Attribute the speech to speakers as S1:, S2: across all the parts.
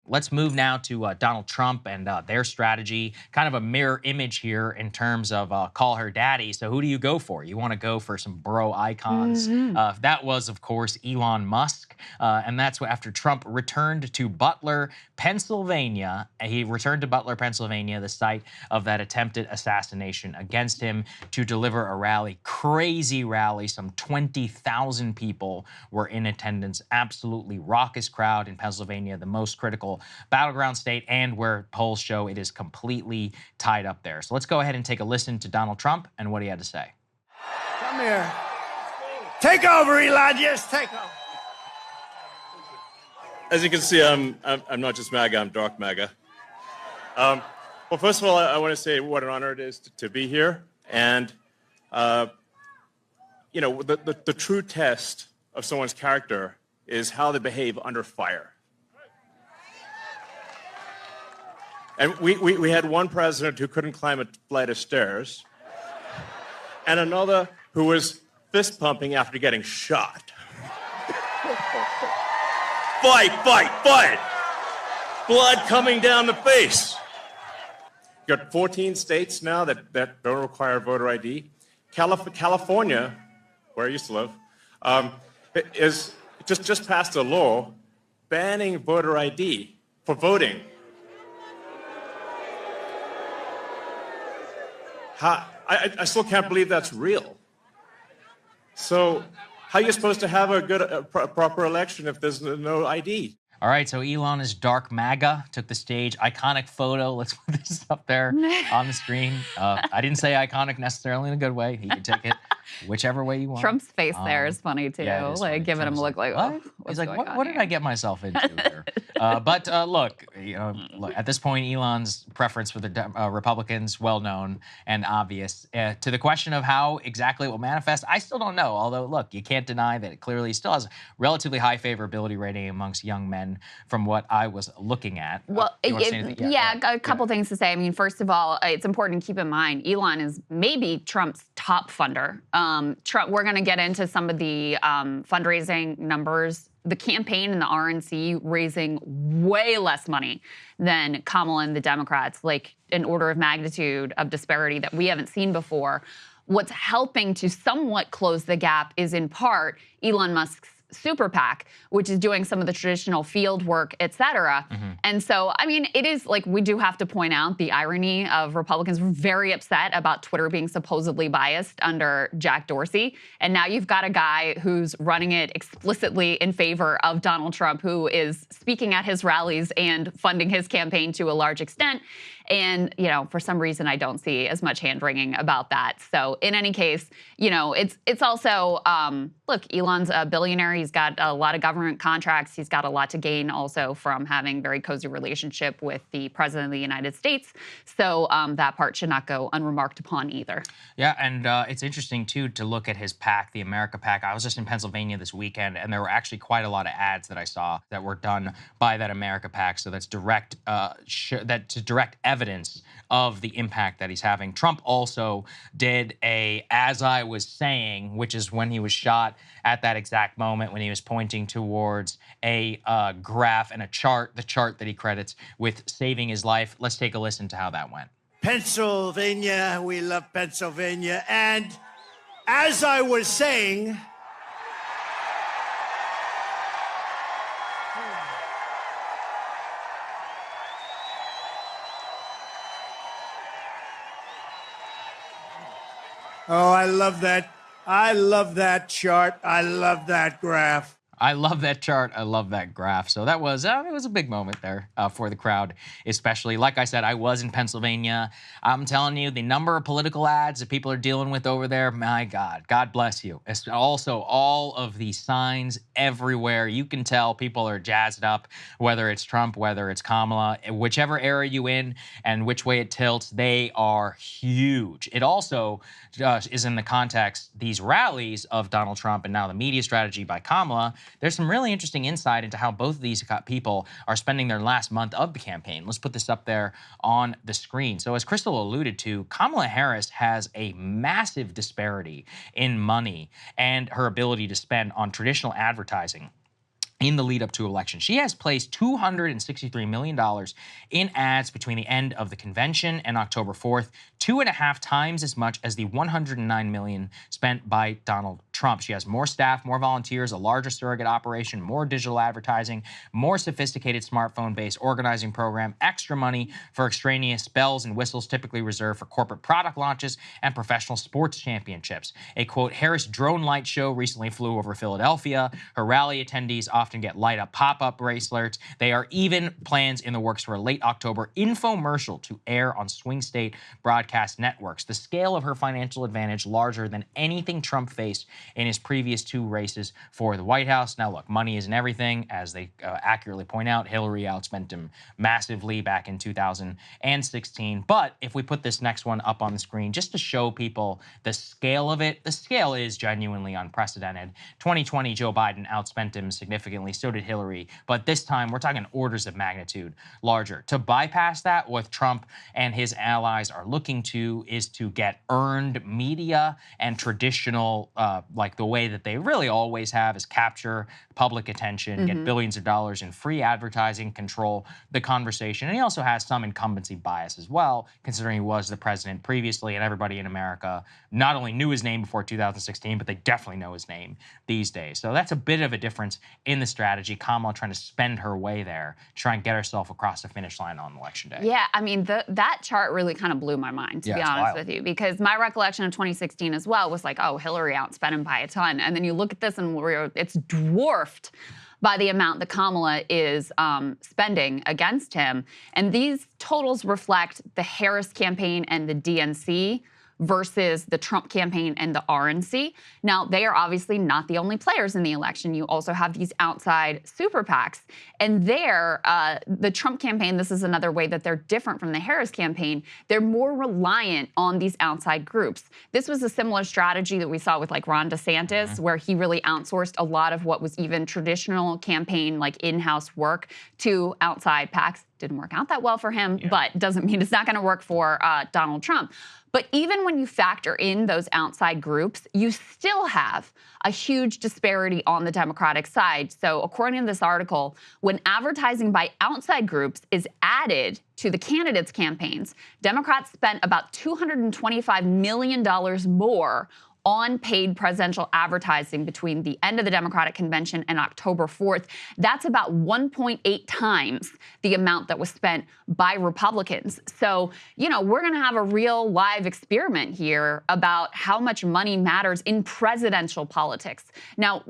S1: Let's move now to Donald Trump and their strategy. Kind of a mirror image here in terms of call her daddy. So who do you go for? You want to go for some bro icons. That was, of course, Elon Musk. And that's after Trump returned to Butler, Pennsylvania. He returned to Butler, Pennsylvania, the site of that attempted assassination against him, to deliver a rally, crazy rally. Some 20,000 people were in attendance. Absolutely raucous crowd in Pennsylvania, the most critical battleground state, and where polls show it is completely tied up there. So let's go ahead and take a listen to Donald Trump and what he had to say.
S2: Come here. Take over, Elon. Yes, take over.
S3: As you can see, I'm not just MAGA, I'm dark MAGA. Well, first of all, I want to say what an honor it is to be here. And, you know, the true test of someone's character is how they behave under fire. And we had one president who couldn't climb a flight of stairs, and another who was fist pumping after getting shot. Fight, fight, fight! Blood coming down the face. You got 14 states now that don't require voter ID. California, where I used to live, is just passed a law banning voter ID for voting. I still can't believe that's real. So how are you supposed to have a proper election if there's no ID?
S1: All right, so Elon is dark MAGA, took the stage. Iconic photo. Let's put this up there on the screen. I didn't say iconic necessarily in a good way. He can take it whichever way you want.
S4: Trump's face there is funny, too.
S1: Yeah,
S4: like, giving him a look like, oh,
S1: he's like, what did I get myself into here? But look, at this point, Elon's preference for the Republicans, well known and obvious. To the question of how exactly it will manifest, I still don't know. Although, look, you can't deny that it clearly still has a relatively high favorability rating amongst young men from what I was looking at.
S4: Well, a couple things to say. I mean, first of all, it's important to keep in mind, Elon is maybe Trump's top funder. Trump, we're going to get into some of the fundraising numbers. The campaign and the RNC raising way less money than Kamala and the Democrats, like an order of magnitude of disparity that we haven't seen before. What's helping to somewhat close the gap is in part Elon Musk's super PAC, which is doing some of the traditional field work, et cetera. And so, I mean, it is like, we do have to point out the irony of Republicans were very upset about Twitter being supposedly biased under Jack Dorsey. And now you've got a guy who's running it explicitly in favor of Donald Trump, who is speaking at his rallies and funding his campaign to a large extent. And, you know, for some reason, I don't see as much hand-wringing about that. So in any case, you know, it's also, look, Elon's a billionaire. He's got a lot of government contracts. He's got a lot to gain also from having very cozy relationship with the president of the United States. So that part should not go unremarked upon either.
S1: Yeah, and it's interesting, too, to look at his PAC, the America PAC. I was just in Pennsylvania this weekend, and there were actually quite a lot of ads that I saw that were done by that America PAC. So that's direct, direct evidence of the impact that he's having. Trump also did a "as I was saying," which is when he was shot at that exact moment when he was pointing towards a graph and a chart, the chart that he credits with saving his life. Let's take a listen to how that went.
S2: Pennsylvania, we love Pennsylvania. And as I was saying, oh, I love that. I love that chart. I love that graph.
S1: I love that chart. I love that graph. So that was it was a big moment there for the crowd, especially. Like I said, I was in Pennsylvania. I'm telling you, the number of political ads that people are dealing with over there, my God, God bless you. It's also, all of the signs everywhere. You can tell people are jazzed up, whether it's Trump, whether it's Kamala, whichever era you in and which way it tilts, they are huge. It also is in the context, these rallies of Donald Trump and now the media strategy by Kamala. There's some really interesting insight into how both of these people are spending their last month of the campaign. Let's put this up there on the screen. So as Krystal alluded to, Kamala Harris has a massive disparity in money and her ability to spend on traditional advertising in the lead up to election. She has placed $263 million in ads between the end of the convention and October 4th, 2.5 times as much as the $109 million spent by Donald Trump. She has more staff, more volunteers, a larger surrogate operation, more digital advertising, more sophisticated smartphone-based organizing program, extra money for extraneous bells and whistles typically reserved for corporate product launches and professional sports championships. A, quote, Harris drone light show recently flew over Philadelphia. Her rally attendees often get light-up pop-up bracelets. There are even plans in the works for a late October infomercial to air on swing state broadcast networks. The scale of her financial advantage larger than anything Trump faced in his previous 2 races for the White House. Now, look, money isn't everything. As they accurately point out, Hillary outspent him massively back in 2016. But if we put this next one up on the screen, just to show people the scale of it, the scale is genuinely unprecedented. 2020, Joe Biden outspent him significantly. So did Hillary. But this time, we're talking orders of magnitude larger. To bypass that, what Trump and his allies are looking to is to get earned media and traditional, like the way that they really always have, is capture public attention, get billions of dollars in free advertising, control the conversation. And he also has some incumbency bias as well, considering he was the president previously, and everybody in America not only knew his name before 2016, but they definitely know his name these days. So that's a bit of a difference in the strategy. Kamala trying to spend her way there, try and get herself across the finish line on election day.
S4: Yeah, I mean, that chart really kind of blew my mind, to be honest with you, because my recollection of 2016 as well was like, oh, Hillary outspent him by a ton. And then you look at this and it's dwarfed by the amount that Kamala is spending against him. And these totals reflect the Harris campaign and the DNC versus the Trump campaign and the RNC. Now, they are obviously not the only players in the election. You also have these outside super PACs. And there, the Trump campaign, this is another way that they're different from the Harris campaign, they're more reliant on these outside groups. This was a similar strategy that we saw with like Ron DeSantis, where he really outsourced a lot of what was even traditional campaign, like in-house work, to outside PACs. Didn't work out that well for him, but doesn't mean it's not going to work for Donald Trump. But even when you factor in those outside groups, you still have a huge disparity on the Democratic side. So according to this article, when advertising by outside groups is added to the candidates' campaigns, Democrats spent about $225 million more on paid presidential advertising between the end of the Democratic convention and October 4th. That's about 1.8 times the amount that was spent by Republicans. So, you know, we're gonna have a real live experiment here about how much money matters in presidential politics. Now,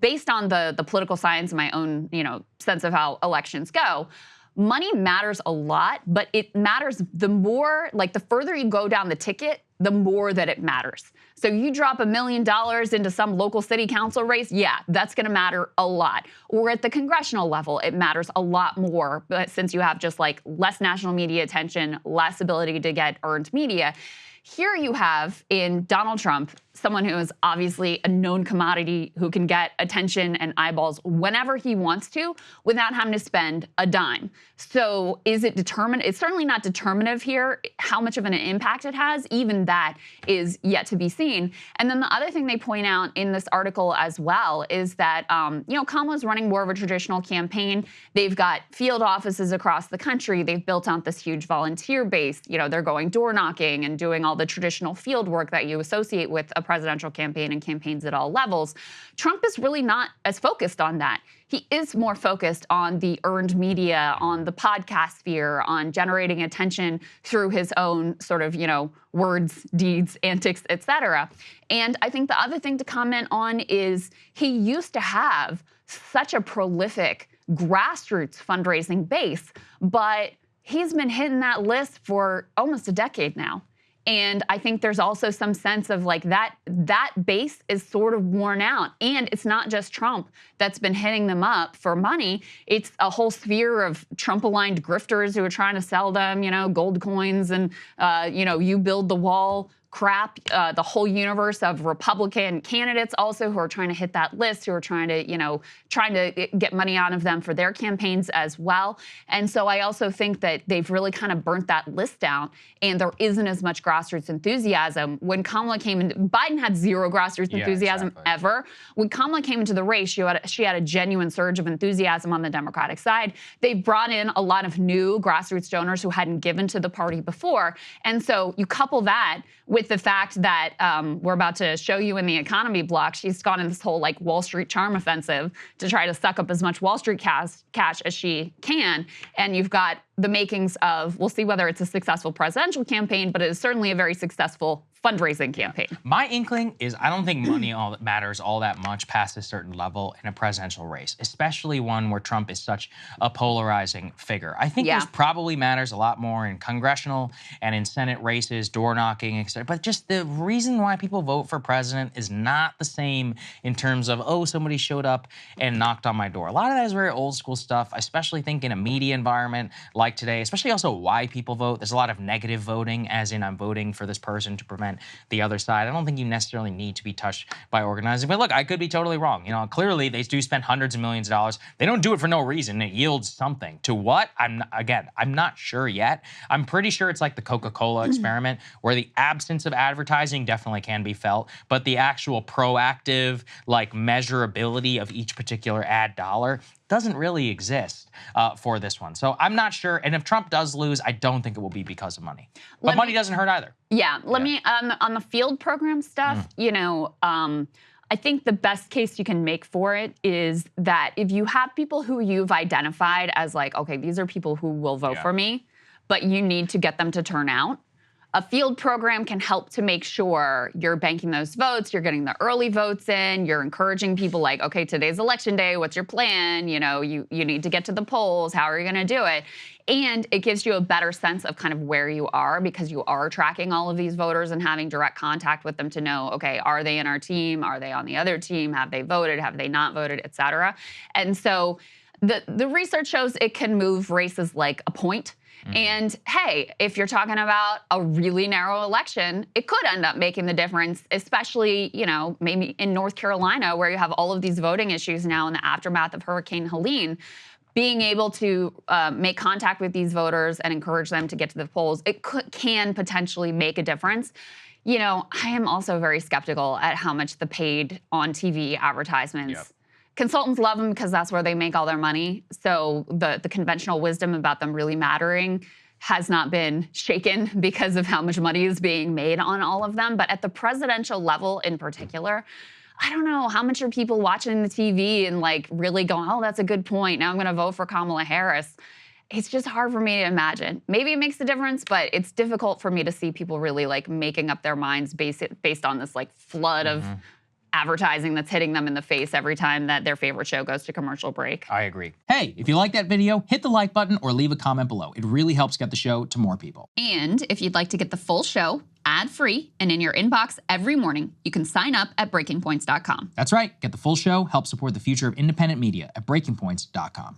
S4: based on the political science and my own, you know, sense of how elections go, money matters a lot, but it matters the more, like the further you go down the ticket, the more that it matters. So you drop $1 million into some local city council race, yeah, that's gonna matter a lot. Or at the congressional level, it matters a lot more, but since you have just like less national media attention, less ability to get earned media. Here you have in Donald Trump, someone who is obviously a known commodity who can get attention and eyeballs whenever he wants to without having to spend a dime. So is it determined? It's certainly not determinative here how much of an impact it has. Even that is yet to be seen. And then the other thing they point out in this article as well is that, you know, Kamala's running more of a traditional campaign. They've got field offices across the country. They've built out this huge volunteer base. You know, they're going door knocking and doing all the traditional field work that you associate with a presidential campaign and campaigns at all levels. Trump is really not as focused on that. He is more focused on the earned media, on the podcast sphere, on generating attention through his own sort of, you know, words, deeds, antics, et cetera. And I think the other thing to comment on is he used to have such a prolific grassroots fundraising base, but he's been hitting that list for almost a decade now. And I think there's also some sense of like that base is sort of worn out. And it's not just Trump that's been hitting them up for money. It's a whole sphere of Trump-aligned grifters who are trying to sell them, you know, gold coins and, you know, you build the wall crap, the whole universe of Republican candidates also who are trying to hit that list, who are trying to get money out of them for their campaigns as well. And so I also think that they've really kind of burnt that list down, and there isn't as much grassroots enthusiasm. When Kamala came in, Biden had zero grassroots enthusiasm ever. When Kamala came into the race, she had a genuine surge of enthusiasm on the Democratic side. They've brought in a lot of new grassroots donors who hadn't given to the party before. And so you couple that with the fact that we're about to show you in the economy block, she's gone in this whole like Wall Street charm offensive to try to suck up as much Wall Street cash as she can. And you've got the makings of, we'll see whether it's a successful presidential campaign, but it is certainly a very successful fundraising campaign.
S1: My inkling is I don't think money matters all that much past a certain level in a presidential race, especially one where Trump is such a polarizing figure. I think this probably matters a lot more in congressional and in Senate races, door knocking, etc. But just the reason why people vote for president is not the same in terms of, oh, somebody showed up and knocked on my door. A lot of that is very old school stuff. I especially think in a media environment like today, especially also why people vote. There's a lot of negative voting, as in I'm voting for this person to prevent the other side. I don't think you necessarily need to be touched by organizing. But look, I could be totally wrong. You know, clearly they do spend hundreds of millions of dollars. They don't do it for no reason. It yields something. To what? I'm not sure yet. I'm pretty sure it's like the Coca-Cola experiment, where the absence of advertising definitely can be felt, but the actual proactive, like, measurability of each particular ad dollar doesn't really exist for this one. So I'm not sure. And if Trump does lose, I don't think it will be because of money. But money doesn't hurt either.
S4: Yeah. Let me, on the field program stuff, you know, I think the best case you can make for it is that if you have people who you've identified as like, okay, these are people who will vote for me, but you need to get them to turn out, a field program can help to make sure you're banking those votes, you're getting the early votes in, you're encouraging people like, okay, today's election day, what's your plan? You know, you need to get to the polls, how are you gonna do it? And it gives you a better sense of kind of where you are, because you are tracking all of these voters and having direct contact with them to know, okay, are they in our team? Are they on the other team? Have they voted? Have they not voted, et cetera? And so the research shows it can move races like a point. And hey, if you're talking about a really narrow election, it could end up making the difference, especially, you know, maybe in North Carolina, where you have all of these voting issues now in the aftermath of Hurricane Helene. Being able to make contact with these voters and encourage them to get to the polls, it can potentially make a difference. You know, I am also very skeptical at how much the paid on TV advertisements. Consultants love them because that's where they make all their money. So the conventional wisdom about them really mattering has not been shaken because of how much money is being made on all of them. But at the presidential level in particular, I don't know, how much are people watching the TV and like really going, oh, that's a good point, now I'm gonna vote for Kamala Harris. It's just hard for me to imagine. Maybe it makes a difference, but it's difficult for me to see people really like making up their minds based on this like flood of advertising that's hitting them in the face every time that their favorite show goes to commercial break.
S1: I agree.
S5: Hey, if you like that video, hit the like button or leave a comment below. It really helps get the show to more people.
S4: And if you'd like to get the full show ad-free and in your inbox every morning, you can sign up at breakingpoints.com.
S5: That's right. Get the full show, help support the future of independent media at breakingpoints.com.